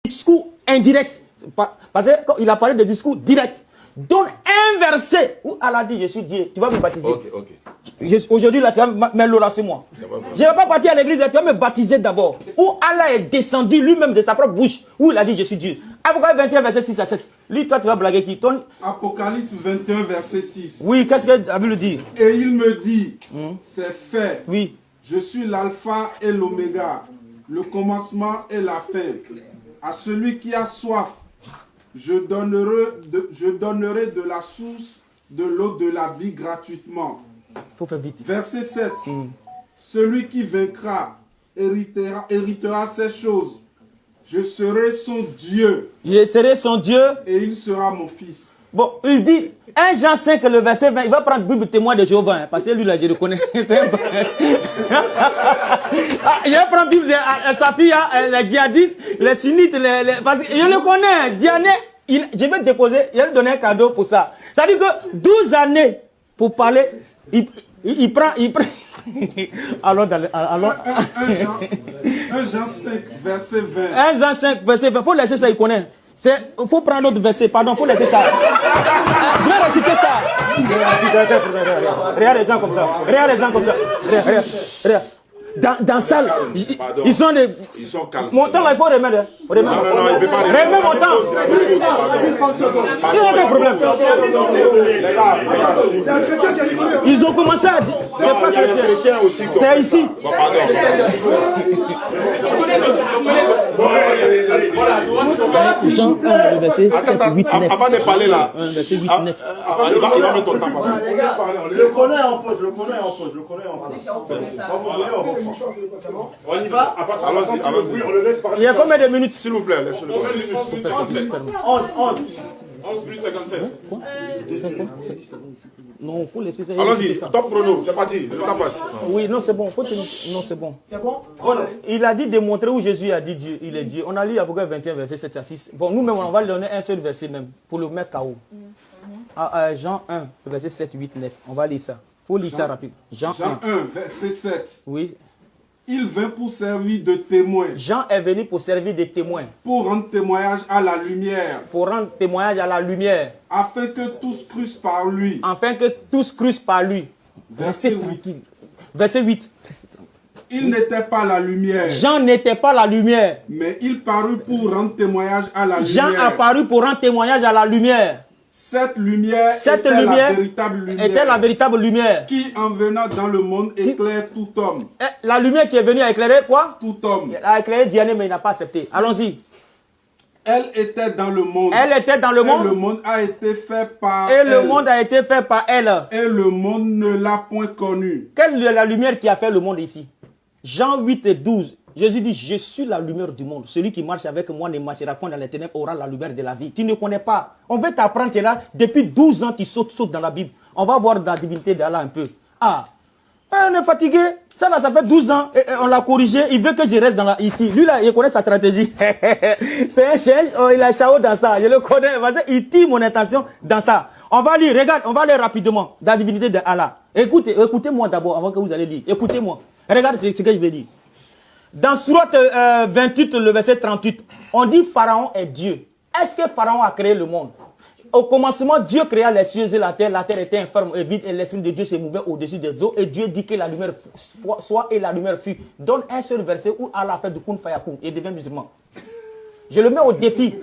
discours indirect. Parce qu'il a parlé de discours direct. Donne un verset où Allah dit, je suis Dieu, tu vas me baptiser. Ok. Aujourd'hui, là, tu vas mettre l'eau sur moi. Je ne vais pas partir à l'église, tu vas me baptiser d'abord. Où Allah est descendu lui-même de sa propre bouche, où il a dit, je suis Dieu. Apocalypse 21, verset 6 à 7. Lui, toi, tu vas blaguer qui? Apocalypse 21, verset 6. Oui, qu'est-ce que la Bible dit? Et il me dit, c'est fait. Oui. Je suis l'alpha et l'oméga, le commencement et la fin. À celui qui a soif, je donnerai de la source de l'eau de la vie gratuitement. Faut faire vite. Verset 7. Celui qui vaincra héritera ces choses. Je serai son Dieu. Je serai son Dieu. Et il sera mon fils. Bon, il dit, 1 Jean 5, le verset 20, il va prendre Bible témoin de Jéhovah, hein, parce que lui, là, je le connais. Il va prendre Bible de sa fille, les djihadistes, les sunnites, parce que je le connais, Diané, je vais te déposer, il va lui donner un cadeau pour ça. Ça veut dire que 12 années pour parler, il prend. Alors, 1 Jean 5, verset 20. 1 Jean 5, verset 20. Il faut laisser ça, il connaît. Il faut prendre l'autre verset, pardon, il faut laisser ça. Je vais réciter ça. Regarde les gens comme ça. Regarde les gens comme ça. Regarde. Dans la salle, ils sont calmes. Mon temps, il faut remettre. Non, il ne peut pas remets mon temps. Il n'y a aucun problème. Ils ont commencé à dire. C'est pas chrétien aussi. C'est ici. Jean 1, le verset 7, 8, 9. Avant de parler là, verset 8, 9. Il va mettre ton temps. Le chrono est en pause. On y va? Allons-y. Il y a combien de minutes? S'il vous plaît, laissez-le. 11 minutes 57. Non, il faut laisser ça. Allons-y, top chrono, c'est parti, le temps passe. Oui, non, c'est bon. Non, c'est bon. C'est bon? Il a dit de montrer où Jésus a dit Dieu, il est Dieu. On a lu Apocalypse 21, verset 7 à 6. Bon, nous-mêmes, on va lui donner un seul verset même, pour le mettre KO. Jean 1, verset 7, 8, 9. On va lire ça. Il faut lire ça rapide. Jean 1, verset 7. Oui. Il vint pour servir de témoin. Jean est venu pour servir de témoin. Pour rendre témoignage à la lumière. Pour rendre témoignage à la lumière. Afin que tous crussent par lui. Afin que tous crussent par lui. Verset 8. Verset 8. Il n'était pas la lumière. Jean n'était pas la lumière. Mais il parut pour rendre témoignage à la lumière. Jean a paru pour rendre témoignage à la lumière. Cette lumière était la véritable lumière. Qui en venant dans le monde éclaire tout homme. La lumière qui est venue à éclairer quoi? Tout homme. Elle a éclairé Diane, mais il n'a pas accepté. Allons-y. Elle était dans le monde. Elle était dans le monde. Et le monde a été fait par elle. Et le monde a été fait par elle. Et le monde ne l'a point connue. Quelle est la lumière qui a fait le monde ici? Jean 8 et 12. Jésus dit, je suis la lumière du monde. Celui qui marche avec moi ne marchera point dans les ténèbres, aura la lumière de la vie. Tu ne connais pas. On veut t'apprendre, tu es là. Depuis 12 ans, tu sautes dans la Bible. On va voir la divinité d'Allah un peu. On est fatigué. Ça, là, ça fait 12 ans. Et on l'a corrigé. Il veut que je reste ici. Lui, là, il connaît sa stratégie. C'est un chien. Il a chaos dans ça. Je le connais. Il tire mon intention dans ça. On va lire. Regarde, on va lire rapidement. La divinité d'Allah. Écoutez-moi d'abord avant que vous allez lire. Écoutez-moi. Regarde ce que je vais dire. Dans Sourate 28, le verset 38, on dit Pharaon est Dieu. Est-ce que Pharaon a créé le monde? Au commencement, Dieu créa les cieux et la terre était informe et vide et l'esprit de Dieu se mouvait au-dessus des eaux et Dieu dit que la lumière soit et la lumière fut. Donne un seul verset où Allah fait du kun fayakun et devient musulman. Je le mets au défi.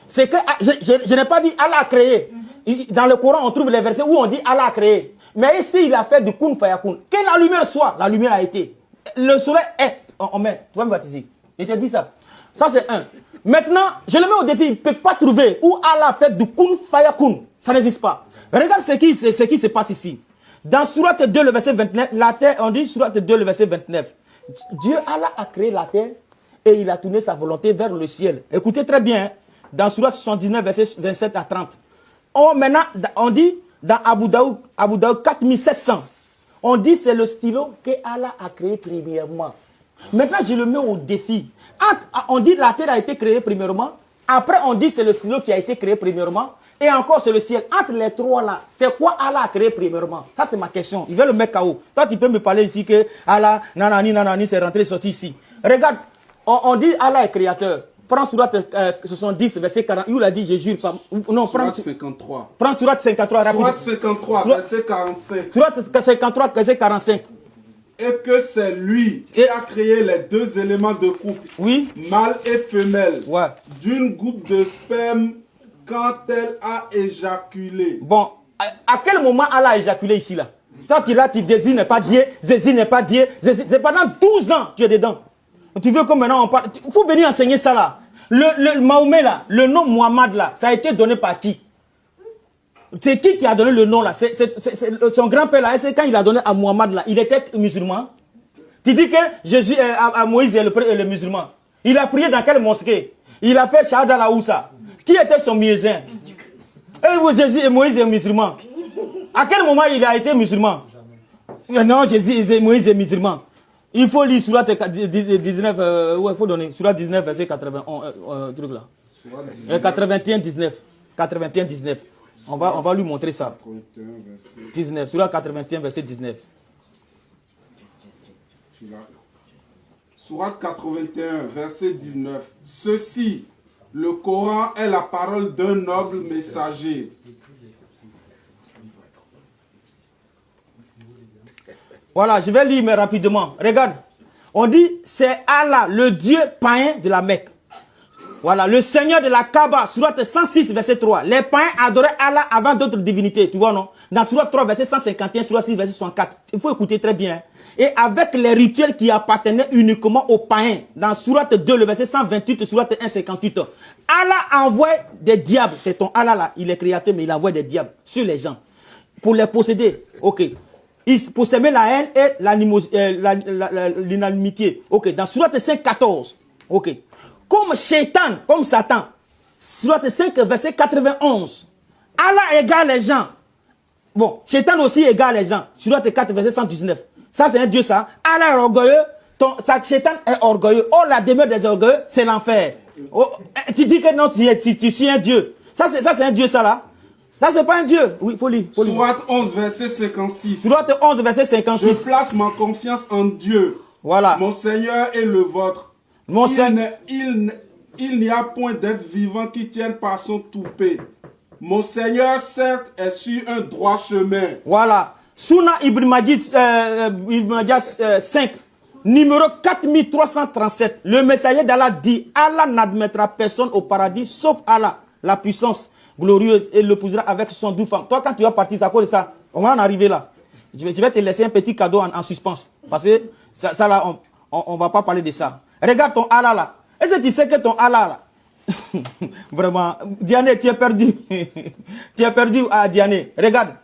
C'est que je n'ai pas dit Allah a créé. Dans le Coran, on trouve les versets où on dit Allah a créé. Mais ici, il a fait du kun fayakun. Que la lumière soit, la lumière a été. Le soleil est. On met, tu vas me baptiser. Je t'ai dit ça. Ça, c'est un. Maintenant, je le mets au défi. Il ne peut pas trouver où Allah a fait du kun fayakun. Ça n'existe pas. Regarde ce qui se passe ici. Dans Sourate 2, le verset 29, la terre, on dit Sourate 2, le verset 29. Dieu, Allah a créé la terre et il a tourné sa volonté vers le ciel. Écoutez très bien. Dans Sourate 79, verset 27 à 30. Maintenant, on dit dans Abu Daoud 4700. On dit c'est le stylo que Allah a créé premièrement. Maintenant, je le mets au défi. On dit la terre a été créée premièrement. Après, on dit c'est le stylo qui a été créé premièrement. Et encore, c'est le ciel. Entre les trois là, c'est quoi Allah a créé premièrement? Ça, c'est ma question. Il veut le mettre KO. Toi, tu peux me parler ici que Allah, nanani, c'est rentré et sorti ici. Regarde, on dit Allah est créateur. Prends Surat 70, verset 40. Il a dit, je jure. Non, Surat 53. Prends Surat 53, rapide. Surat 53, verset 45. Surat 53, verset 45. Et que c'est lui qui a créé les deux éléments de couple, Oui. mâle et femelle, Ouais. d'une goutte de sperme quand elle a éjaculé. Bon, à quel moment Allah a éjaculé ici là? Ça, tu désignes pas Dieu, Zézi n'est pas Dieu. C'est pendant 12 ans tu es dedans. Tu veux que maintenant on parle. Il faut venir enseigner ça là. Le Mahomet là, le nom Muhammad là, ça a été donné par qui? C'est qui a donné le nom là? C'est son grand-père là. C'est quand il a donné à Muhammad là, il était musulman. Tu dis que Jésus, à Moïse est le musulman. Il a prié dans quelle mosquée? Il a fait Shahada la Oussa. Qui était son muezzin? Jésus et Moïse est musulman. À quel moment il a été musulman? Non, Moïse est musulman. Il faut lire Surat 19, il faut donner Surat 19, verset 81, truc là. 81, 19. 81, 19. On va lui montrer ça. 19, Surat 81, verset 19. Surat 81, verset 19. Ceci, le Coran est la parole d'un noble messager. Voilà, je vais lire mais rapidement. Regarde. On dit, c'est Allah, le Dieu païen de la Mecque. Voilà, le Seigneur de la Kaaba, Surat 106, verset 3. Les païens adoraient Allah avant d'autres divinités, tu vois, non? Dans Surat 3, verset 151, Surat 6, verset 64. Il faut écouter très bien. Et avec les rituels qui appartenaient uniquement aux païens, dans Surat 2, le verset 128, Surat 1, 58, Allah envoie des diables. C'est ton Allah là, il est créateur, mais il envoie des diables sur les gens pour les posséder. Ok. Pour s'aimer la haine et l'inanimité. Ok. Dans Surat 5, 14. Ok. Comme Shaitan, comme Satan. Surat 5, verset 91. Allah égale les gens. Bon, Shaitan aussi égale les gens. Surat 4, verset 119. Ça, c'est un Dieu, ça. Allah est orgueilleux. Shaitan est orgueilleux. Oh, la demeure des orgueilleux, c'est l'enfer. Oh, tu dis que non, tu suis un Dieu. Ça, c'est un Dieu, ça, là. Ça, c'est pas un Dieu. Oui, il faut lire. Surat 11, verset 56. Surat 11, verset 56. Je place ma confiance en Dieu. Voilà. Mon Seigneur est le vôtre. Mon Seigneur. Il n'y a point d'être vivant qui tienne par son toupet. Mon Seigneur, certes, est sur un droit chemin. Voilà. Sunna Ibn Majid 5, numéro 4337. Le messager d'Allah dit, Allah n'admettra personne au paradis sauf Allah, la puissance glorieuse, et l'épousera avec son doux femme. Toi, quand tu vas partir, à cause de ça, on va en arriver là. Je vais te laisser un petit cadeau en suspens. Parce que ça là, on ne va pas parler de ça. Regarde ton Allah là. Est-ce que tu sais que ton Allah là, vraiment, Diane, tu es perdu. Tu es perdu à Diane. Regarde.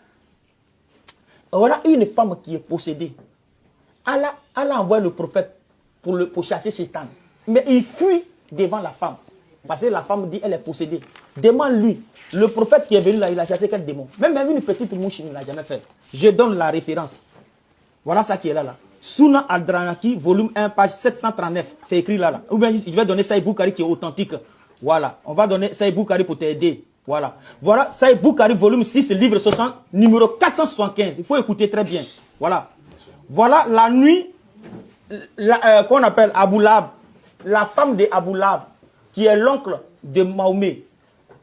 Voilà une femme qui est possédée. Allah envoie le prophète pour chasser Satan. Mais il fuit devant la femme. Parce que la femme dit elle est possédée. Demande-lui. Le prophète qui est venu là, il a chassé quel démon? Même une petite mouche, il ne l'a jamais fait. Je donne la référence. Voilà ça qui est là. Sunna al-Dranaki, volume 1, page 739. C'est écrit là. Ou bien je vais donner Sahih Bukhari qui est authentique. Voilà. On va donner Sahih Bukhari pour t'aider. Voilà. Voilà Sahih Bukhari, volume 6, livre 60, numéro 475. Il faut écouter très bien. Voilà. Voilà la nuit qu'on appelle Abu Lahab. La femme de Abu Lahab, qui est l'oncle de Mahomet.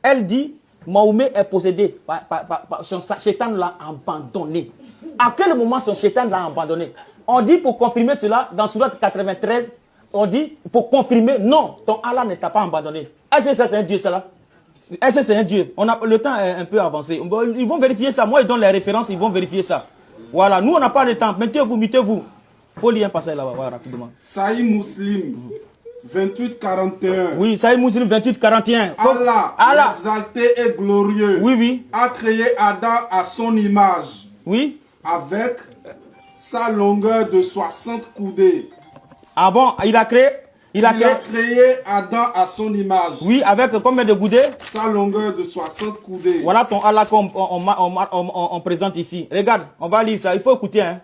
Elle dit, Mahomet est possédé par son Shaitan l'a abandonné. À quel moment son Shaitan l'a abandonné? On dit pour confirmer cela, dans Surat 93, on dit pour confirmer, non, ton Allah ne t'a pas abandonné. Est-ce que c'est un Dieu, ça là? Est-ce que c'est un Dieu? Le temps est un peu avancé. Ils vont vérifier ça. Moi, ils donnent les références, ils vont vérifier ça. Voilà, nous, on n'a pas le temps. Mettez-vous. Il faut lire un passage là-bas, voilà, rapidement. Sahih Muslim 28-41. Oui, Sahih Muslim 28-41. Allah, exalté et glorieux, oui, a créé Adam à son image. Oui. Avec sa longueur de 60 coudées. Ah bon, il a créé Adam à son image. Oui, avec combien de coudées? Sa longueur de 60 coudées. Voilà ton Allah qu'on présente ici. Regarde, on va lire ça. Il faut écouter. Hein.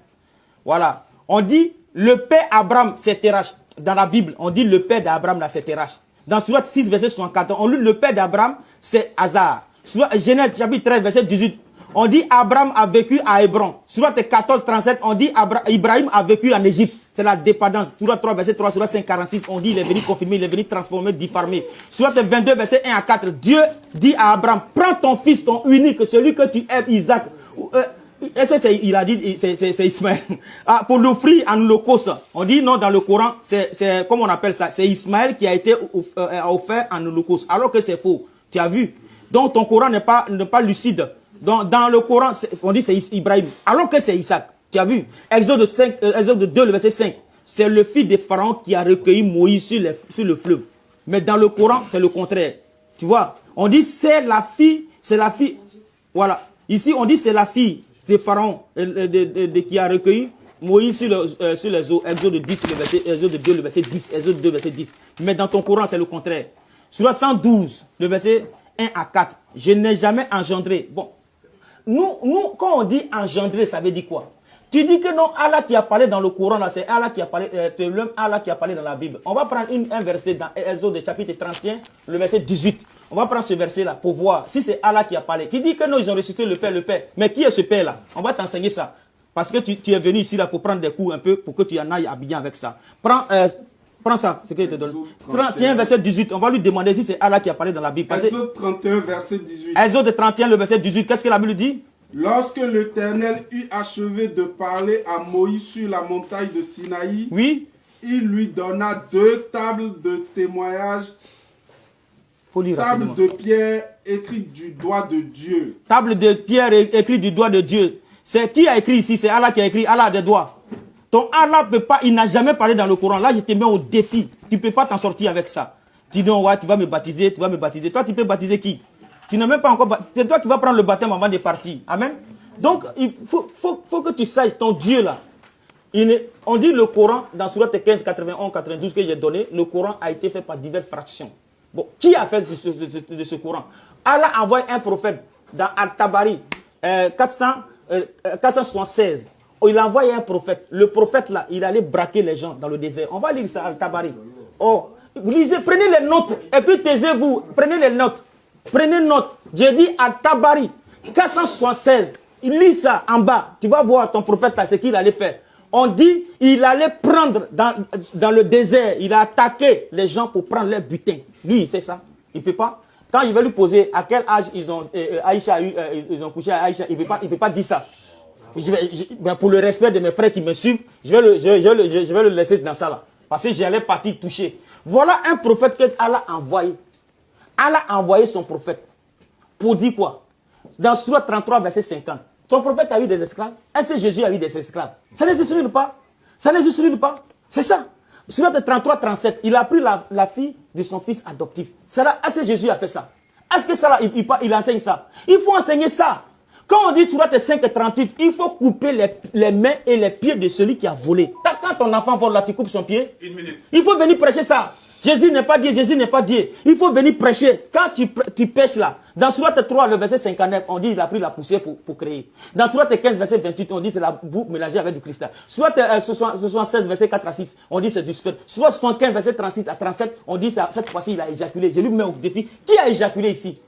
Voilà. On dit, le père Abraham, c'est Terach. Dans la Bible, on dit le père d'Abraham, là, c'est Terach. Dans Surat 6, verset 64, on lit le père d'Abraham, c'est Hazar. Genèse, chapitre 13, verset 18, on dit Abraham a vécu à Hébron. Surat 14, 37, on dit Ibrahim a vécu en Égypte. C'est la dépendance. Surat 3, verset 3, Surat 5, 46, on dit il est venu confirmer, il est venu transformer, diffamer. Surat 22, verset 1 à 4, Dieu dit à Abraham, prends ton fils, ton unique, celui que tu aimes, Isaac. Il a dit, c'est Ismaël. Pour l'offrir en holocauste. On dit non, dans le Coran, c'est comme on appelle ça, c'est Ismaël qui a été offert en holocauste. Alors que c'est faux. Tu as vu? Donc ton Coran n'est pas lucide. Dans le Coran, on dit c'est Ibrahim, alors que c'est Isaac. Tu as vu? Exode 2, le verset 5. C'est le fils de Pharaon qui a recueilli Moïse sur le fleuve. Mais dans le Coran, c'est le contraire. Tu vois? On dit c'est la fille. Voilà. Ici, on dit c'est la fille de Pharaon qui a recueilli Moïse sur les eaux. Exode 10, Exode 2, le verset 10. Exode 2, verset 10. Mais dans ton Coran, c'est le contraire. Sur 112, le verset 1 à 4. Je n'ai jamais engendré. Bon. Nous, quand on dit engendrer, ça veut dire quoi? Tu dis que non, Allah qui a parlé dans le Coran, là, c'est Allah qui a parlé, l'homme Allah qui a parlé dans la Bible. On va prendre un verset dans Exode chapitre 31, le verset 18. On va prendre ce verset-là pour voir si c'est Allah qui a parlé. Tu dis que non, ils ont ressuscité le Père. Mais qui est ce Père-là? On va t'enseigner ça. Parce que tu es venu ici là pour prendre des coups un peu, pour que tu en ailles habillé avec ça. Prends ça, c'est ce qu'il te donne. 31, verset 18. On va lui demander si c'est Allah qui a parlé dans la Bible. Exode 31, verset 18. Exode 31, le verset 18. Qu'est-ce que la Bible dit? Lorsque l'Éternel eut achevé de parler à Moïse sur la montagne de Sinaï, oui, il lui donna 2 tables de témoignage, tables de pierre écrites du doigt de Dieu. Table de pierre écrite du doigt de Dieu. C'est qui a écrit ici? C'est Allah qui a écrit. Allah a des doigts. Ton Allah peut pas, il n'a jamais parlé dans le Coran. Là, je te mets au défi. Tu ne peux pas t'en sortir avec ça. Tu dis, ouais, tu vas me baptiser, tu vas me baptiser. Toi, tu peux baptiser qui? Tu n'as même pas encore... C'est toi qui vas prendre le baptême avant de partir. Amen. Donc, il faut que tu saches ton Dieu là. On dit le Coran, dans Surat 15, 91, 92 que j'ai donné, le Coran a été fait par diverses fractions. Bon, qui a fait de ce Coran? Allah a envoyé un prophète dans Al-Tabari, 476. Il a envoyé un prophète. Le prophète là, il allait braquer les gens dans le désert. On va lire ça Al-Tabari. Oh, vous lisez, prenez les notes et puis taisez-vous. Prenez les notes. Prenez note. J'ai dit Al-Tabari, 476. Il lit ça en bas. Tu vas voir ton prophète là, ce qu'il allait faire. On dit, il allait prendre dans le désert, il a attaqué les gens pour prendre leur butin. Lui, il sait ça. Il ne peut pas. Quand il va lui poser à quel âge ils ont couché à Aïcha, il ne peut pas dire ça. Pour le respect de mes frères qui me suivent, je vais le laisser dans ça là. Parce que j'allais partir toucher. Voilà un prophète que Allah a envoyé. Allah a envoyé son prophète. Pour dire quoi? Dans Surat 33, verset 50. Son prophète a eu des esclaves. Est-ce que Jésus a eu des esclaves? Ça n'existe nulle part. Ça n'existe nulle part. C'est ça. Surat 33, 37. Il a pris la fille de son fils adoptif. Est-ce que Jésus a fait ça? Est-ce que ça, il enseigne ça? Il faut enseigner ça. Quand on dit Surat 5, 38, il faut couper les mains et les pieds de celui qui a volé. Quand ton enfant vole là, tu coupes son pied. 1 minute. Il faut venir prêcher ça. Jésus n'est pas Dieu, Jésus n'est pas Dieu. Il faut venir prêcher. Quand tu pêches là, dans Surat 3, le verset 59, on dit qu'il a pris la poussière pour créer. Dans Surat 15, verset 28, on dit c'est la boue mélangée avec du cristal. Surat 76, verset 4 à 6, on dit c'est du sperme. Surat 75, verset 36 à 37, on dit cette fois-ci il a éjaculé. Je lui mets au défi. Qui a éjaculé ici?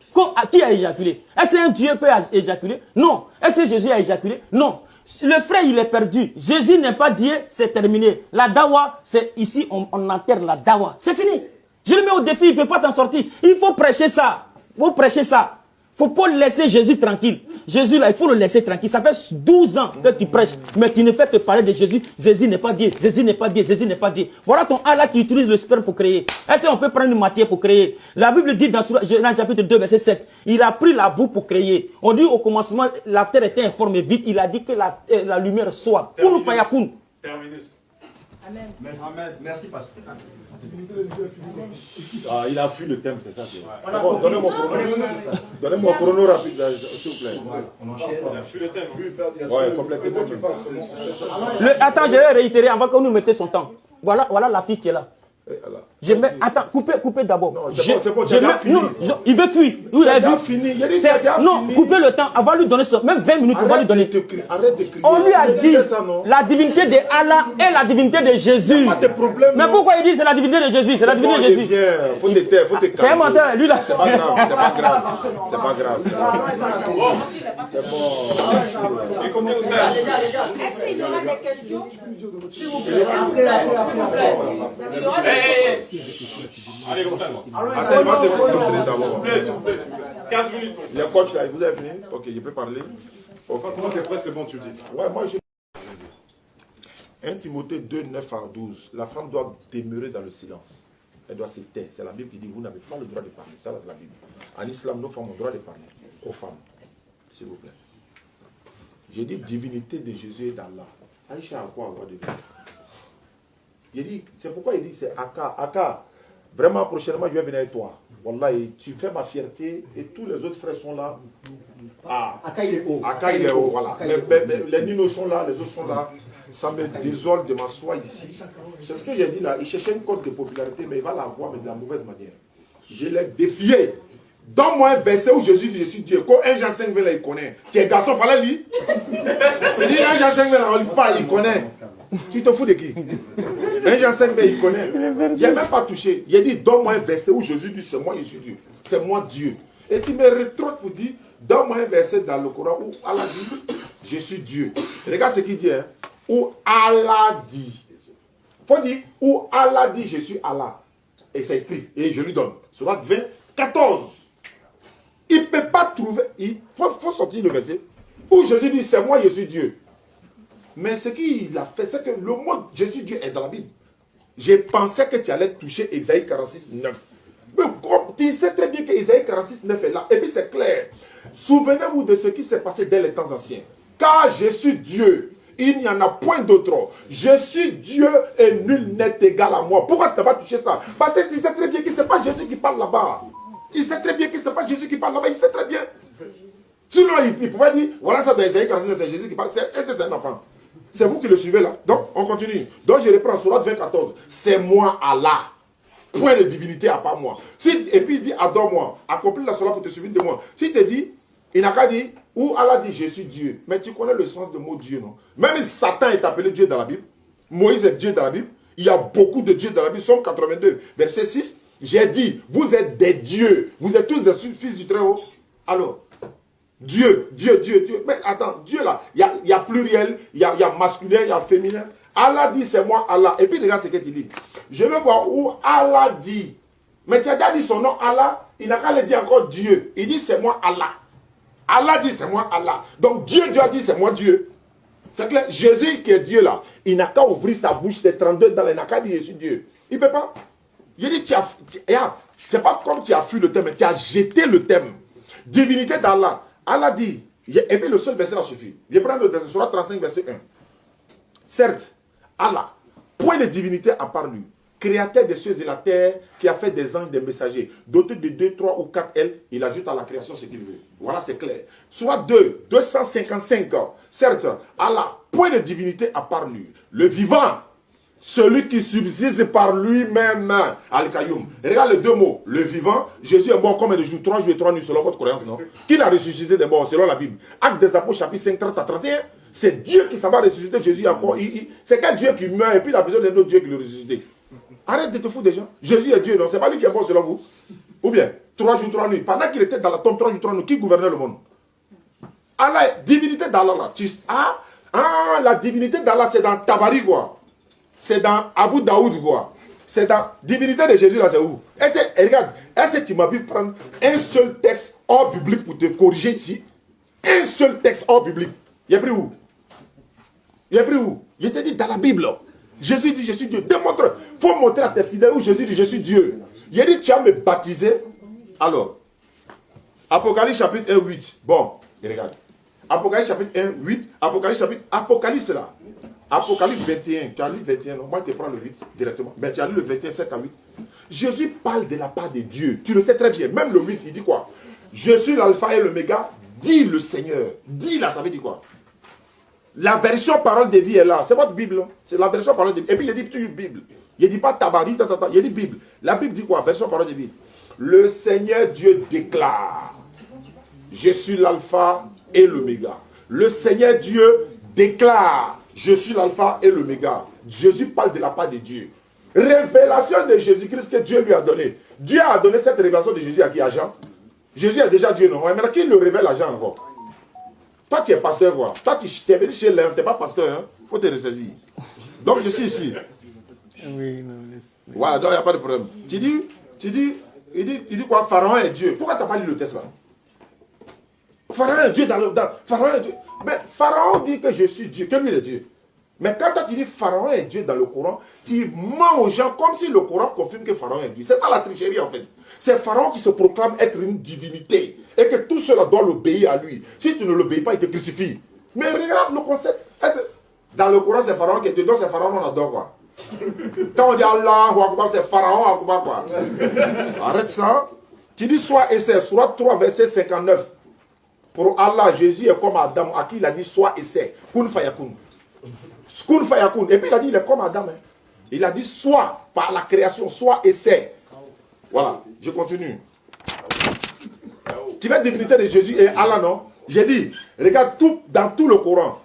Qui a éjaculé? Est-ce qu'un Dieu peut éjaculer? Non. Est-ce que Jésus a éjaculé? Non. Le frère, il est perdu. Jésus n'est pas Dieu, c'est terminé. La dawa, c'est ici, on enterre la dawa. C'est fini. Je le mets au défi, il ne peut pas t'en sortir. Il faut prêcher ça. Il faut prêcher ça. Il ne faut pas laisser Jésus tranquille. Jésus, là, il faut le laisser tranquille. Ça fait 12 ans que tu prêches, mais tu ne fais que parler de Jésus. Jésus n'est pas Dieu, Jésus n'est pas Dieu, Jésus n'est pas Dieu. Voilà ton Allah qui utilise le sperme pour créer. Est-ce qu'on peut prendre une matière pour créer? La Bible dit dans le chapitre 2, verset 7, il a pris la boue pour créer. On dit au commencement, la terre était informe et vide. Il a dit que la lumière soit. Terminus. Amen. Merci, pasteur. Ah, il a fui le thème, c'est ça. Bon, donnez-moi un chrono rapide, s'il vous plaît. Il a fui le thème. Ouais, complètement. Attends, je vais réitérer avant que nous mettions son temps. Voilà la fille qui est là. Attends, coupez d'abord. Non, c'est bon, tu as déjà fini. Non, il veut fuir. Tu as déjà fini. Il a dit, tu as déjà non, fini. coupez le temps. On va lui donner ça. Même 20 minutes, on va lui donner. Arrête de crier. On lui a dit ça, non? la divinité de Allah et la divinité de Jésus. Pas de problème. Mais pourquoi il dit c'est la divinité de Jésus? C'est la divinité de Jésus. Faut te taire, faut te calmer. C'est un menteur, lui là. C'est pas grave, c'est pas grave. C'est pas grave. C'est bon. Écoutez, Oustaz. Est-ce qu'il y aura des questions? S'il vous plaît. Il y aura des questions. Allez, Oustaz. Attends, moi c'est pour s'enchaîner d'abord. S'il vous plaît. 15 minutes. Il y a coach là, vous avez fini? Ok, je peux parler. Quand tu es prêt, c'est bon, tu dis. Ouais, moi je... 1 Timothée 2, 9 à 12. La femme doit demeurer dans le silence. Elle doit se taire. C'est la Bible qui dit, vous n'avez pas le droit de parler. Ça, c'est la Bible. En islam, nos femmes ont le droit de parler. Aux femmes. S'il vous plaît. J'ai dit divinité de Jésus et d'Allah. Aïcha a quoi avoir de dire? Il dit, c'est pourquoi il dit, c'est Aka. Aka, vraiment prochainement, je vais venir avec toi. Wallah, tu fais ma fierté et tous les autres frères sont là. Ah, Aka, il est haut. Aka, il est haut, voilà. Les Ninos sont là, les autres sont là. Ça me désole de m'asseoir ici. C'est ce que j'ai dit là. Il cherchait une cote de popularité, mais il va l'avoir, mais de la mauvaise manière. Je l'ai défié. Donne-moi un verset où Jésus dit, je suis Dieu. Quand 1 Jean 5, là, il connaît. Tu es garçon, fallait lire. Tu dis 1 Jean 5, là, on ne lit pas, il connaît. Tu te fous de qui? 1 Jean 5, il connaît. Il n'a même pas touché. Il a dit, donne-moi un verset où Jésus dit, c'est moi, je suis Dieu. C'est moi Dieu. Et tu me retrottes pour dire, donne-moi un verset dans le Coran où Allah dit, je suis Dieu. Regarde ce qu'il dit, hein. Où Allah dit. Il faut dire, où Allah dit, je suis Allah. Et c'est écrit. Et je lui donne. Surat 20, 14. Il ne peut pas trouver. Il faut sortir le verset où Jésus dit, c'est moi, je suis Dieu. Mais ce qu'il a fait, c'est que le mot je suis Dieu est dans la Bible. J'ai pensé que tu allais toucher Isaïe 46, 9. Mais tu sais très bien que Isaïe 46, 9 est là. Et puis c'est clair. Souvenez-vous de ce qui s'est passé dès les temps anciens. Car je suis Dieu. Il n'y en a point d'autre. Je suis Dieu et nul n'est égal à moi. Pourquoi tu n'as pas touché ça? Parce que tu sais très bien que ce n'est pas Jésus qui parle là-bas. Il sait très bien que ce n'est pas Jésus qui parle là-bas. Il sait très bien. Sinon, il pouvait dire, voilà ça dans Isaïe 46, c'est Jésus qui parle. C'est un enfant. C'est vous qui le suivez là. Donc, on continue. Donc, je reprends Sourate 20, 14. C'est moi Allah. Point de divinité à part moi. Et puis, il dit, adore-moi. Accomplis la Sourate pour te suivre de moi. Si il te dit, il n'a qu'à dire, ou Allah dit, je suis Dieu. Mais tu connais le sens du mot Dieu, non? Même Satan est appelé Dieu dans la Bible. Moïse est Dieu dans la Bible. Il y a beaucoup de dieux dans la Bible. Somme 82, verset 6. J'ai dit, vous êtes des dieux. Vous êtes tous des fils du Très-Haut. Alors, Dieu. Mais attends, Dieu là, il y a pluriel, il y a masculin, il y a féminin. Allah dit, c'est moi Allah. Et puis regarde ce qu'il dit. Je veux voir où Allah dit. Mais tu as déjà dit son nom Allah, il n'a qu'à le dire encore Dieu. Il dit, c'est moi Allah. Allah dit, c'est moi Allah. Donc Dieu a dit, c'est moi Dieu. C'est clair. Jésus qui est Dieu là, il n'a qu'à ouvrir sa bouche, c'est 32 dans il n'a qu'à dire, je suis Dieu. Il ne peut pas. Il dit, c'est pas comme tu as fui le thème, mais tu as jeté le thème. Divinité d'Allah. Allah dit, et puis le seul verset là suffit. Je prends le verset, Sourate 35, verset 1. Certes, Allah, point de divinité à part lui, créateur des cieux et la terre, qui a fait des anges, des messagers, doté de 2, 3 ou 4 ailes, il ajoute à la création ce qu'il veut. Voilà, c'est clair. Sourate 2, 255 ans. Certes, Allah, point de divinité à part lui, le vivant, celui qui subsiste par lui-même, Al-Qayoum. Regarde les deux mots. Le vivant, Jésus est mort combien de jours? 3 jours et 3 nuits selon votre croyance, non? Qui l'a ressuscité des morts selon la Bible? Acte des Apôtres, chapitre 5, 30 à 31. C'est Dieu qui s'en va ressusciter Jésus encore. C'est quel Dieu qui meurt et puis il a besoin d'un autre Dieu qui le ressuscite? Arrête de te foutre des gens. Jésus est Dieu, non? C'est pas lui qui est mort selon vous? Ou bien, 3 jours, 3 nuits. Pendant qu'il était dans la tombe 3 jours, 3 nuits, qui gouvernait le monde? Allah, divinité d'Allah là. La divinité d'Allah, c'est dans Tabari, quoi. C'est dans Abu Daoud, quoi. C'est dans divinité de Jésus, là, c'est où? Regarde, est-ce que tu m'as vu prendre un seul texte hors biblique pour te corriger ici? Un seul texte hors biblique. Il a pris où? Il a pris où? Je t'ai dit dans la Bible. Jésus dit, je suis Dieu. Démontre. Il faut montrer à tes fidèles où Jésus dit, je suis Dieu. Il a dit, tu vas me baptiser. Alors, Apocalypse chapitre 1, 8. Bon, regarde. Apocalypse chapitre 1, 8. Apocalypse là. Apocalypse 21, tu as lu 21, non? Moi je te prends le 8 directement. Mais tu as lu le 21, 7 à 8. Jésus parle de la part de Dieu. Tu le sais très bien. Même le 8, il dit quoi? Je suis l'alpha et l'oméga, dit le Seigneur. Dit là, ça veut dire quoi? La version parole de vie est là. C'est votre Bible. C'est la version parole de vie. Et puis il dit, tu Bible. Il ne dit pas tabac, il dit Bible. La Bible dit quoi? Version parole de Bible. Le Seigneur Dieu déclare, je suis l'alpha et l'oméga. Le Seigneur Dieu déclare, je suis l'alpha et l'oméga. Jésus parle de la part de Dieu. Révélation de Jésus-Christ que Dieu lui a donné. Dieu a donné cette révélation de Jésus à qui? À Jean. Jésus est déjà Dieu, non? Maintenant, qui le révèle à Jean encore? Toi, tu es pasteur, quoi. Toi, tu es venu chez l'un, tu n'es pas pasteur, hein? Il faut te ressaisir. Donc, je suis ici. Oui, non, Voilà, donc il n'y a pas de problème. Il dit quoi? Pharaon est Dieu. Pourquoi tu n'as pas lu le texte là? Pharaon est Dieu Pharaon est Dieu. Mais Pharaon dit que je suis Dieu, que lui est Dieu. Mais quand tu dis Pharaon est Dieu dans le Coran, tu mens aux gens comme si le Coran confirme que Pharaon est Dieu. C'est ça la tricherie en fait. C'est Pharaon qui se proclame être une divinité et que tout cela doit l'obéir à lui. Si tu ne l'obéis pas, il te crucifie. Mais regarde le concept. Dans le Coran, c'est Pharaon qui est Dieu. Donc c'est Pharaon qu'on adore quoi. Quand on dit Allah, c'est Pharaon, quoi. Arrête ça. Tu dis soit et c'est, soit 3 verset 59. Pour Allah, Jésus est comme Adam, à qui il a dit soit et c'est. Kun fayakun. Kun fayakun. Et puis il a dit il est comme Adam. Hein. Il a dit soit par la création, soit et c'est. Voilà, je continue. Tu veux divinité de Jésus et Allah, non? J'ai dit, regarde tout, dans tout le Coran.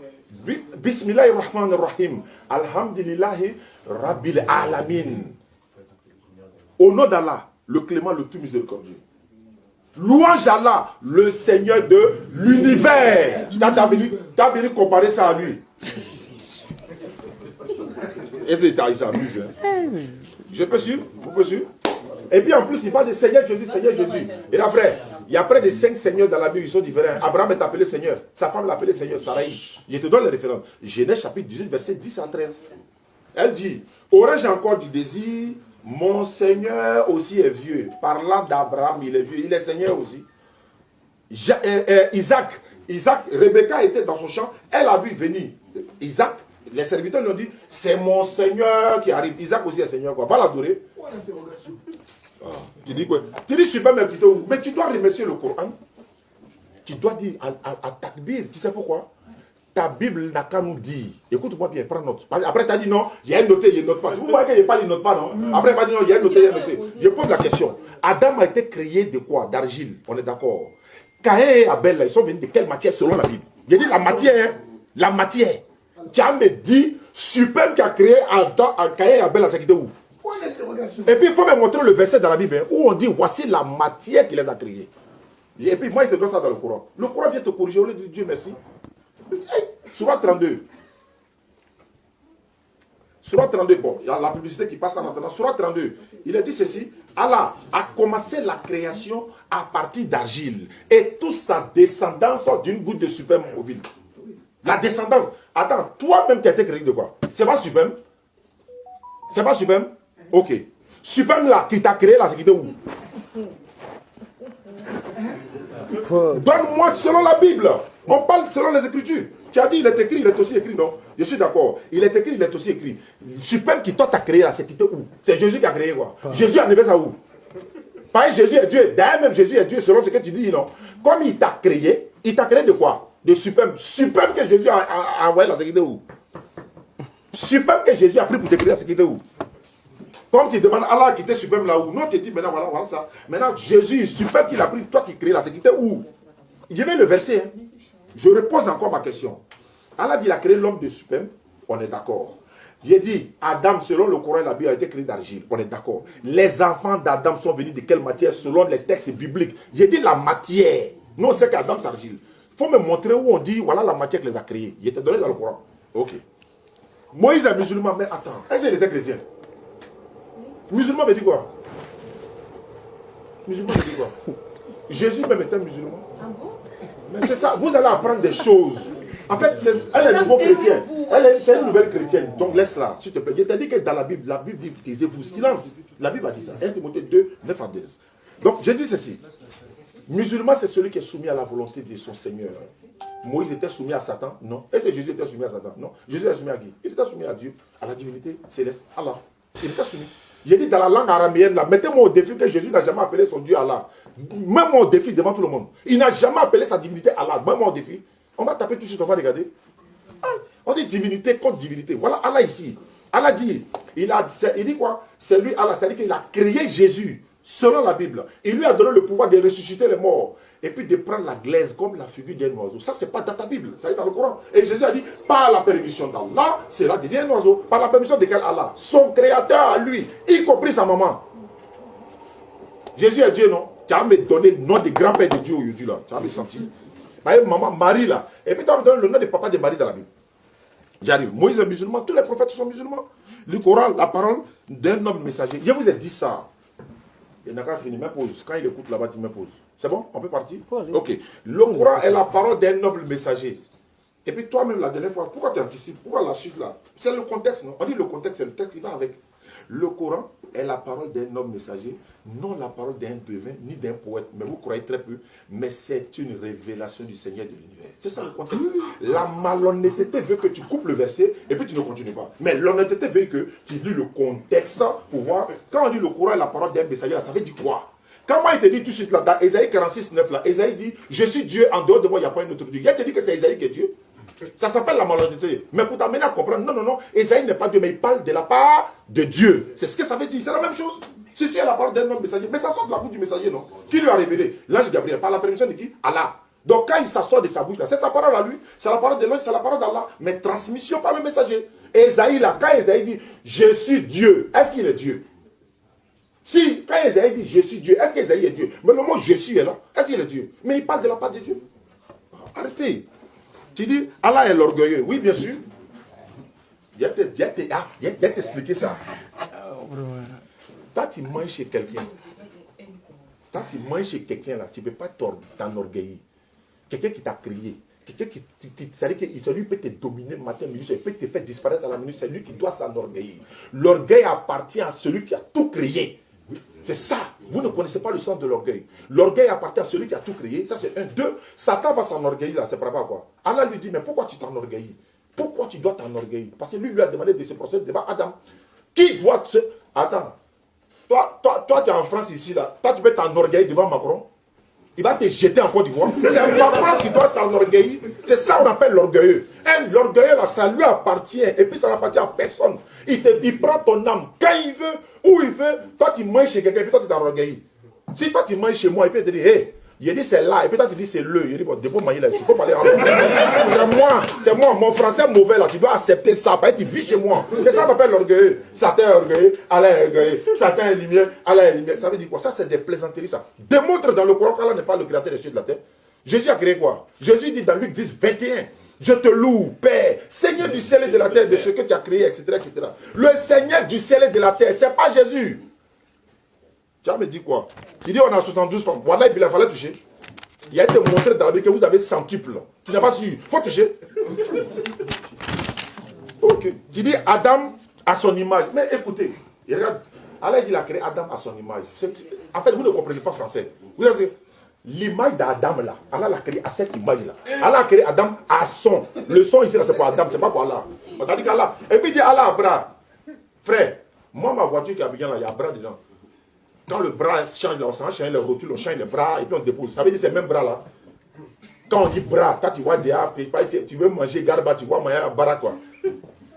Bismillahirrahmanirrahim. Alhamdulillahi Rabbil Alamin. Au nom d'Allah, le clément, le tout miséricordieux. Louange à Allah, le Seigneur de l'univers. Tu as venu comparer ça à lui. Est-ce que ça amuse? Hein? Je peux suivre? Vous pouvez suivre? Et puis en plus, il parle de Seigneur Jésus, Seigneur Jésus. Et là, frère, il y a près de 5 seigneurs dans la Bible, ils sont différents. Abraham est appelé Seigneur. Sa femme l'appelait Seigneur, Sarai. Je te donne les références. Genèse chapitre 18, verset 10 à 13. Elle dit, aurais-je encore du désir? Mon Seigneur aussi est vieux. Parlant d'Abraham, il est vieux. Il est Seigneur aussi. Isaac, Rebecca était dans son champ. Elle a vu venir Isaac. Les serviteurs lui ont dit, c'est mon Seigneur qui arrive. Isaac aussi est Seigneur. Quoi. Va l'adorer. Tu dis quoi? Tu dis super, mais plutôt. Mais tu dois remercier le Coran. Tu dois dire à takbir. Tu sais pourquoi? Ta Bible n'a qu'à nous dire. Écoute-moi bien, prends note. Après, tu as dit non, il y a un noté, il y a un note pas. Vous voyez qu'il n'y a pas, il note pas, non? Après, il a dit non, il y a un noté, il y a un noté. Je pose la question. Adam a été créé de quoi? D'argile, on est d'accord. Caïn et Abel, là, ils sont venus de quelle matière selon la Bible? J'ai dit la matière. La matière. Tu as me dit, Superbe qui a créé Caïn et Abel, c'est qui où? Et puis, il faut me montrer le verset dans la Bible où on dit voici la matière qui les a créés. Et puis, moi, il te donne ça dans le Coran. Le Coran vient te corriger au lieu de dire Dieu merci. Surah 32. Surah 32, bon, il y a la publicité qui passe en attendant. Surah 32, il a dit ceci. Allah a commencé la création à partir d'argile. Et toute sa descendance d'une goutte de superbe ovule. La descendance. Attends, toi-même tu as été créé de quoi? C'est pas superbe? C'est pas superbe? Ok. Superbe là, qui t'a créé là, c'est qui était où? Donne-moi selon la Bible. On parle selon les Écritures. Tu as dit, il est écrit, il est aussi écrit, non? Je suis d'accord. Il est écrit, il est aussi écrit. Superbe qui toi t'as créé là, c'est qui était où? C'est Jésus qui a créé quoi? Jésus a levé ça où? Pareil, Jésus est Dieu. D'ailleurs, même Jésus est Dieu selon ce que tu dis, non? Comme il t'a créé de quoi? De superbe. Superbe que Jésus a envoyé là, c'est qui était où? Superbe que Jésus a pris pour te créer, c'est qui était où? Comme tu demandes Allah qui était superbe là où? Non, tu dis maintenant, voilà ça. Maintenant, Jésus, superbe qu'il a pris, toi tu crées là, c'est qui était où? Je vais le verser. Hein. Je repose encore ma question. Allah dit qu'il a créé l'homme de superbe, on est d'accord. J'ai dit, Adam, selon le Coran, la Bible a été créé d'argile, on est d'accord. Les enfants d'Adam sont venus de quelle matière selon les textes bibliques? J'ai dit la matière. Nous, on sait qu'Adam c'est argile. Il faut me montrer où on dit, voilà la matière qui les a créés. Il était donné dans le Coran. Ok. Moïse est musulman, mais attends, est-ce qu'il était chrétien? Musulman veut dire quoi? Musulman veut dire quoi? Jésus même était musulman. Ah bon? Mais c'est ça, vous allez apprendre des choses. En fait, elle est nouveau chrétienne. C'est une nouvelle chrétienne. Donc laisse-la, s'il te plaît. Je t'ai dit que dans la Bible dit taisez-vous, silence. La Bible a dit ça. 1 Timothée 2, 9 à 10. Donc je dis ceci. Musulman, c'est celui qui est soumis à la volonté de son Seigneur. Moïse était soumis à Satan? Non. Est-ce que Jésus était soumis à Satan? Non. Jésus était soumis à qui? Il était soumis à Dieu, à la divinité céleste, Allah. Il était soumis. J'ai dit dans la langue araméenne, là, mettez-moi au défi que Jésus n'a jamais appelé son Dieu Allah. Même-moi au défi devant tout le monde. Il n'a jamais appelé sa divinité Allah. Même-moi au défi. On va taper tout de suite, on va regarder. Ah, on dit divinité contre divinité. Voilà Allah ici. Allah dit, il dit quoi? C'est lui, Allah, c'est-à-dire qu'il a créé Jésus, selon la Bible. Il lui a donné le pouvoir de ressusciter les morts. Et puis de prendre la glaise comme la figure d'un oiseau. Ça, c'est pas dans ta Bible, ça est dans le Coran. Et Jésus a dit, par la permission d'Allah, cela devient un oiseau. Par la permission de quel Allah? Son créateur à lui, y compris sa maman. Jésus est Dieu, non? Tu vas me donner le nom de grand-père de Dieu aujourd'hui, là. Tu vas me sentir. Maman, Marie, là. Et puis tu vas me donner le nom de papa de Marie dans la Bible. J'arrive. Moïse est musulman, tous les prophètes sont musulmans. Le Coran, la parole d'un homme messager. Je vous ai dit ça. Il n'a qu'à finir, me pause. Quand il écoute là-bas, tu me poses. C'est bon? On peut partir? Ok. Le Coran est la parole d'un noble messager. Et puis toi-même, la dernière fois, pourquoi tu anticipes? Pourquoi la suite là? C'est le contexte, non? On dit le contexte, c'est le texte qui va avec. Le Coran est la parole d'un homme messager, non la parole d'un devin, ni d'un poète. Mais vous croyez très peu. Mais c'est une révélation du Seigneur de l'univers. C'est ça le contexte. La malhonnêteté veut que tu coupes le verset et puis tu ne continues pas. Mais l'honnêteté veut que tu lis le contexte pour voir. Quand on dit le Coran est la parole d'un messager, là, ça veut dire quoi? Quand moi il te dit tout de suite là, dans Ésaïe 46, 9 là, Ésaïe dit, je suis Dieu, en dehors de moi, il n'y a pas un autre Dieu. Il te dit que c'est Ésaïe qui est Dieu. Ça s'appelle la malhonnêteté. Mais pour t'amener à comprendre, non, non, non, Ésaïe n'est pas Dieu, mais il parle de la part de Dieu. C'est ce que ça veut dire, c'est la même chose. Ceci est la parole d'un homme messager. Mais ça sort de la bouche du messager, non? Qui lui a révélé? L'ange Gabriel, par la permission de qui? Allah. Donc quand il s'assoit de sa bouche là, c'est sa parole à lui, c'est la parole de l'ange, c'est la parole d'Allah, mais transmission par le messager. Ésaïe là, quand Ésaïe dit, je suis Dieu, est-ce qu'il est Dieu? Si, quand Ésaïe dit, je suis Dieu, est-ce qu'Ésaïe est Dieu? Mais le mot je suis est là, est-ce qu'il est Dieu? Mais il parle de la part de Dieu. Arrêtez. Tu dis, Allah est l'orgueilleux. Oui, bien sûr. Il va t'expliquer ça. Quand tu manges chez quelqu'un, là, tu ne peux pas t'enorgueillir. Quelqu'un qui t'a crié, quelqu'un c'est-à-dire qu'il lui peut te dominer matin, midi, il peut te faire disparaître à la minute, c'est lui qui doit s'enorgueillir. L'orgueil appartient à celui qui a tout créé. C'est ça. Vous ne connaissez pas le sens de l'orgueil. L'orgueil appartient à celui qui a tout créé. Ça, c'est un. Deux, Satan va s'enorgueillir là. C'est par rapport à quoi? Allah lui dit, mais pourquoi tu t'enorgueillis? Pourquoi tu dois t'enorgueillir? Parce que lui a demandé de se procéder devant Adam. Qui doit se... Attends. Toi, tu es en France ici, là. Toi, tu peux t'enorgueillir devant Macron. Il va te jeter en Côte d'Ivoire. C'est Macron qui doit s'enorgueillir. C'est ça qu'on appelle l'orgueilleux. L'orgueilleux, là, ça lui appartient. Et puis, ça n'appartient à personne. Il prend ton âme quand il veut, où il veut. Toi, tu manges chez quelqu'un, et puis toi, tu t'enorgueillis. Si toi, tu manges chez moi, et puis il te dit, hé, il dit c'est là, et puis toi, tu dis c'est le. Il dit, bon, de bon manger là, il faut parler en c'est moi, mon français mauvais là, tu dois accepter ça. Parce que tu vis chez moi. C'est ça qu'on appelle l'orgueilleux. Satan est orgueilleux, Allah est orgueilleux. Satan est lumière, Allah est lumière. Ça veut dire quoi? Ça, c'est des plaisanteries, ça. Démontre dans le Coran qu'Allah n'est pas le créateur des cieux et de la terre. Jésus a créé quoi? Jésus dit dans Luc 10, 21. Je te loue, Père, Seigneur du ciel et de la terre, de ce que tu as créé, etc., etc. Le Seigneur du ciel et de la terre, c'est pas Jésus. Tu vas me dire quoi? Tu dis on a 72 femmes. Voilà, il fallait toucher. Il a été montré dans la Bible que vous avez centuple. Tu n'as pas su. Il faut toucher. Ok. Tu dis Adam à son image. Mais écoutez, regarde. Allah dit qu'il a créé Adam à son image. En fait, vous ne comprenez pas français. Vous savez, l'image d'Adam là, Allah l'a créé à cette image-là. Allah a créé Adam à son. Le son ici, là, c'est pour Adam, c'est pas pour Allah. On t'a dit qu'Allah. Et puis il dit Allah à bras. Frère, moi, ma voiture qui a bien là, il y a bras dedans. Quand le bras change, là, on change les rotules, on change les bras et puis on dépose. Ça veut dire ces mêmes bras là. Quand on dit bras, toi tu vois des apps, tu veux manger garba, tu vois manger un bras quoi.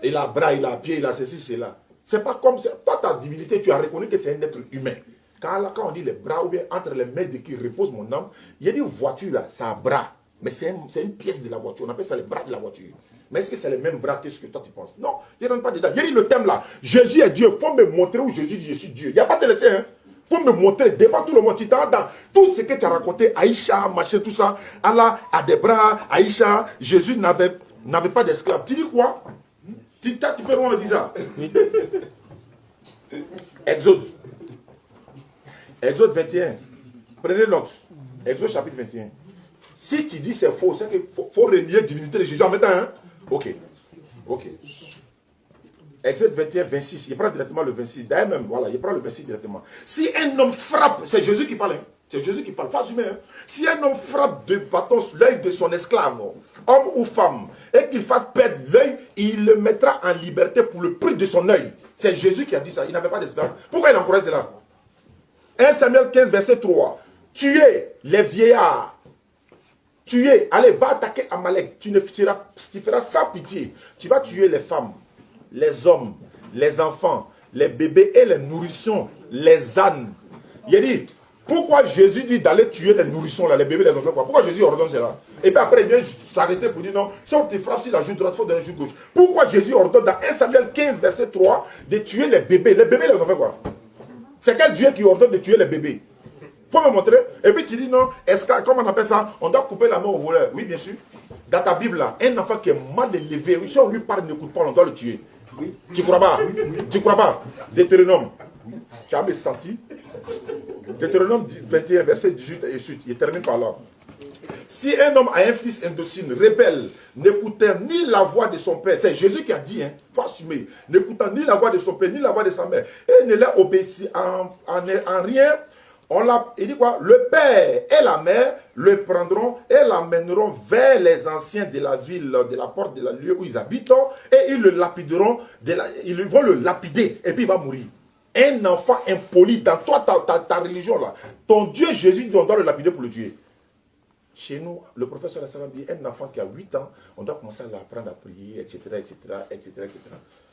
Il a bras, il a pied, il a ceci, c'est là. C'est pas comme ça. Toi, ta divinité, tu as reconnu que c'est un être humain. Quand on dit les bras ou bien entre les mains de qui repose mon âme, il y a des voitures là, ça a bras. Mais c'est une pièce de la voiture. On appelle ça les bras de la voiture. Mais est-ce que c'est les mêmes bras que ce que toi tu penses? Non, il n'y a pas dedans. Il y a le thème là. Jésus est Dieu. Il faut me montrer où Jésus dit je suis Dieu. Il n'y a pas de laisser, hein. Pour me montrer devant tout le monde, tu t'en dans tout ce que tu as raconté, Aïcha, machin, tout ça. Allah a des bras, Aïcha, Jésus n'avait pas d'esclaves. Tu dis quoi? Tu peux me dire ça? Exode 21. Prenez note. Exode chapitre 21. Si tu dis c'est faux, c'est qu'il faut renier la divinité de Jésus en même temps. Hein? Ok. Exode 21, 26, il prend directement le 26. D'ailleurs même, voilà, il prend le 26 directement. Si un homme frappe, c'est Jésus qui parle, hein? C'est Jésus qui parle, face humaine. Hein? Si un homme frappe de bâton sur l'œil de son esclave, homme ou femme, et qu'il fasse perdre l'œil, il le mettra en liberté pour le prix de son œil. C'est Jésus qui a dit ça, il n'avait pas d'esclave. Pourquoi il encourage cela? 1 Samuel 15, verset 3. Tuez les vieillards. Tuez, allez, va attaquer Amalek. Tu feras sans pitié. Tu vas tuer les femmes, les hommes, les enfants, les bébés et les nourrissons, les ânes. Il a dit, pourquoi Jésus dit d'aller tuer les nourrissons, là, les bébés, les enfants, quoi? Pourquoi Jésus ordonne cela? Et puis après, il vient s'arrêter pour dire non, si on te frappe sur la joue droite, il faut donner la joue gauche. Pourquoi Jésus ordonne dans 1 Samuel 15, verset 3, de tuer les bébés? Les bébés, les enfants, quoi? C'est quel Dieu qui ordonne de tuer les bébés? Faut me montrer. Et puis tu dis non, comment on appelle ça? On doit couper la main au voleur. Oui, bien sûr. Dans ta Bible, là, un enfant qui est mal élevé, si on lui parle, n'écoute pas, on doit le tuer. Oui. Tu crois pas? Tu crois pas? Deutéronome. Tu as jamais senti? Deutéronome 21, verset 18 et suite. Il termine par là. Si un homme a un fils indocile, rebelle, n'écoutant ni la voix de son père, c'est Jésus qui a dit, il faut assumer, n'écoutant ni la voix de son père, ni la voix de sa mère, et ne leur obéit en rien, il dit quoi? Le père et la mère le prendront et l'amèneront vers les anciens de la ville, de la porte de la lieu où ils habitent, et ils le lapideront, ils vont le lapider, et puis il va mourir. Un enfant impoli dans toi, ta religion là, ton Dieu Jésus dit on doit le lapider pour le tuer. Chez nous, le professeur dit un enfant qui a 8 ans, on doit commencer à l'apprendre à prier, etc., etc., etc., etc.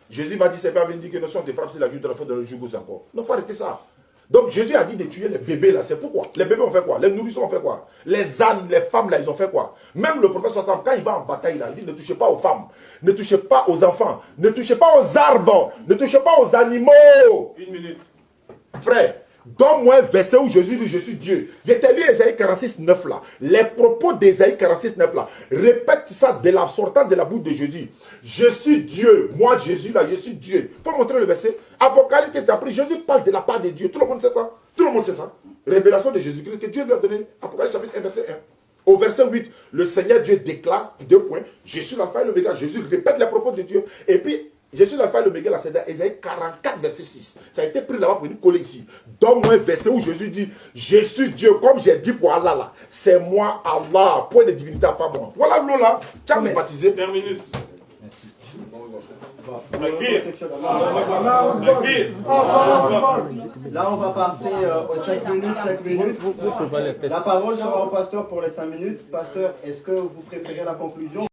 Jésus m'a dit, c'est pas bien dit que nous sommes des frappes, c'est la joue de l'enfant de le jougos encore. Non, il faut arrêter ça. Donc Jésus a dit de tuer les bébés là, c'est pourquoi? Les bébés ont fait quoi? Les nourrissons ont fait quoi? Les ânes, les femmes là, ils ont fait quoi? Même le professeur Sam, quand il va en bataille là, il dit ne touchez pas aux femmes, ne touchez pas aux enfants, ne touchez pas aux arbres, ne touchez pas aux animaux. 1 minute. Frère, donne-moi un verset où Jésus dit je suis Dieu. J'ai lu Ésaïe 46, 9 là. Les propos d'Ésaïe 46, 9 là. Répète ça sortant de la bouche de Jésus. Je suis Dieu. Moi, Jésus là, je suis Dieu. Il faut montrer le verset. Apocalypse qui est appris. Jésus parle de la part de Dieu. Tout le monde sait ça. Tout le monde sait ça. Révélation de Jésus-Christ que Dieu lui a donné. Apocalypse chapitre 1, verset 1. Au verset 8, le Seigneur Dieu déclare, 2 points, je suis l'alpha et l'oméga. Jésus répète les propos de Dieu. Et puis, je suis l'alpha et l'oméga, là, c'est dans Ésaïe 44, verset 6. Ça a été pris là-bas pour nous coller ici. Donne-moi un verset où Jésus dit, je suis Dieu, comme j'ai dit pour Allah là. C'est moi, Allah, point de divinité à pas moi. Voilà l'eau là, tu as me baptisé. Terminus. Merci. Là, on va passer aux 5 minutes, 5 minutes. La parole sera au pasteur pour les 5 minutes. Pasteur, est-ce que vous préférez la conclusion?